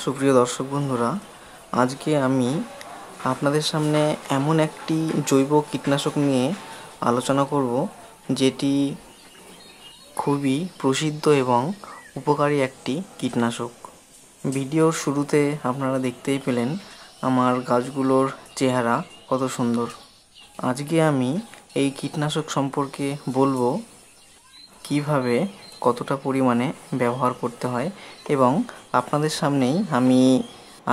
সুপ্রিয় দর্শক বন্ধুরা, আজকে আমি আপনাদের সামনে এমন একটি জৈব কীটনাশক নিয়ে আলোচনা করব যেটি খুবই প্রসিদ্ধ এবং উপকারী একটি কীটনাশক। ভিডিওর শুরুতে আপনারা দেখতেই পেলেন আমার গাছগুলোর চেহারা কত সুন্দর। আজকে আমি এই কীটনাশক সম্পর্কে বলবো কিভাবে কতটা পরিমাণে ব্যবহার করতে হয় এবং আপনাদের সামনেই আমি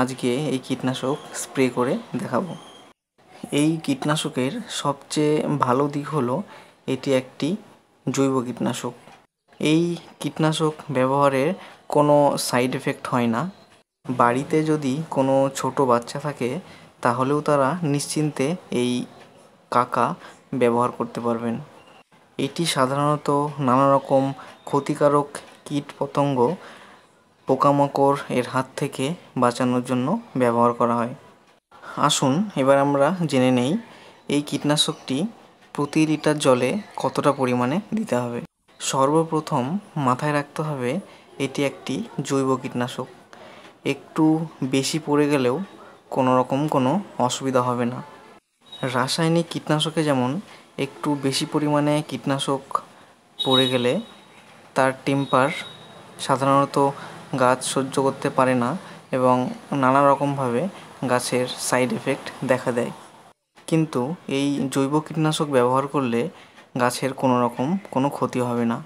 আজকে এই কীটনাশক স্প্রে করে দেখাবো। এই কীটনাশকের সবচেয়ে ভালো দিক হলো এটি একটি জৈব কীটনাশক। এই কীটনাশক ব্যবহারের কোনো সাইড এফেক্ট হয় না। বাড়িতে যদি কোনো ছোট বাচ্চা থাকে তাহলেও তারা নিশ্চিন্তে এই কাকা ব্যবহার করতে পারবেন। এটি সাধারণত নানা রকম ক্ষতিকারক কীটপতঙ্গ, পোকামাকড় এর হাত থেকে বাঁচানোর জন্য ব্যবহার করা হয়। আসুন এবার আমরা জেনে নেই এই কীটনাশকটি প্রতি লিটার জলে কতটা পরিমাণে দিতে হবে। সর্বপ্রথম মাথায় রাখতে হবে এটি একটি জৈব কীটনাশক। একটু বেশি পড়ে গেলেও কোনো রকম কোনো অসুবিধা হবে না। রাসায়নিক কীটনাশকে যেমন একটু বেশি পরিমাণে কীটনাশক পড়ে গেলে তার টেম্পার সাধারণত গাছ সহ্য করতে পারে না এবং নানা রকমভাবে গাছের সাইড এফেক্ট দেখা দেয়। কিন্তু এই জৈব কীটনাশক ব্যবহার করলে গাছের কোনো রকম কোনো ক্ষতি হবে না।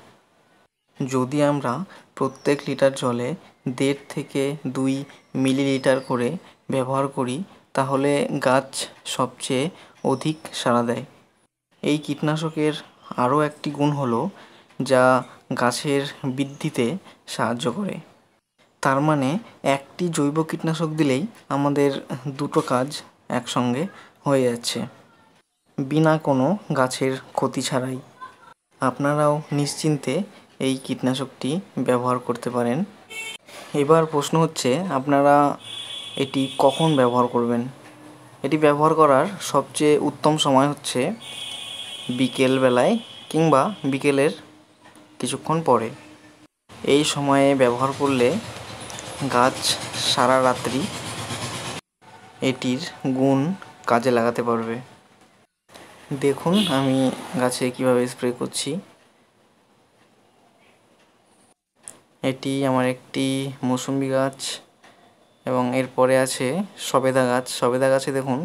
যদি আমরা প্রত্যেক লিটার জলে 1.5 থেকে 2 মিলিলিটার করে ব্যবহার করি তাহলে গাছ সবচেয়ে অধিক সাড়া দেয়। এই কীটনাশকের আরও একটি গুণ হলো যা গাছের বৃদ্ধিতে সাহায্য করে। তার মানে একটি জৈব কীটনাশক দিলেই আমাদের দুটো কাজ একসঙ্গে হয়ে যাচ্ছে বিনা কোনো গাছের ক্ষতি ছাড়াই। আপনারাও নিশ্চিন্তে এই কীটনাশকটি ব্যবহার করতে পারেন। এবার প্রশ্ন হচ্ছে আপনারা এটি কখন ব্যবহার করবেন। এটি ব্যবহার করার সবচেয়ে উত্তম সময় হচ্ছে বিকেলবেলায় কিংবা বিকেলের কিছুক্ষণ পরে। এই সময়ে ব্যবহার করলে গাছ সারা রাত্রি এটির গুণ কাজে লাগাতে পারবে। দেখুন আমি গাছে কিভাবে স্প্রে করছি। এটি আমার একটি মৌসুম্বি গাছ এবং এরপরে আছে সবেদা গাছ। সবেদা গাছে দেখুন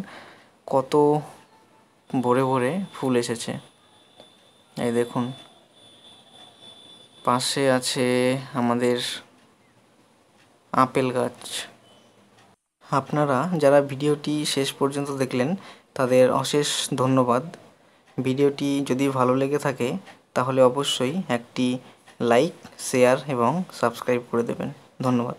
কত ভরে ভরে ফুল এসেছে। এই দেখুন পাশে আছে আমাদের আপেল গাছ। আপনারা যারা ভিডিওটি শেষ পর্যন্ত দেখলেন তাদের অশেষ ধন্যবাদ। ভিডিওটি যদি ভালো লেগে থাকে তাহলে অবশ্যই একটি লাইক, শেয়ার এবং সাবস্ক্রাইব করে দেবেন। ধন্যবাদ।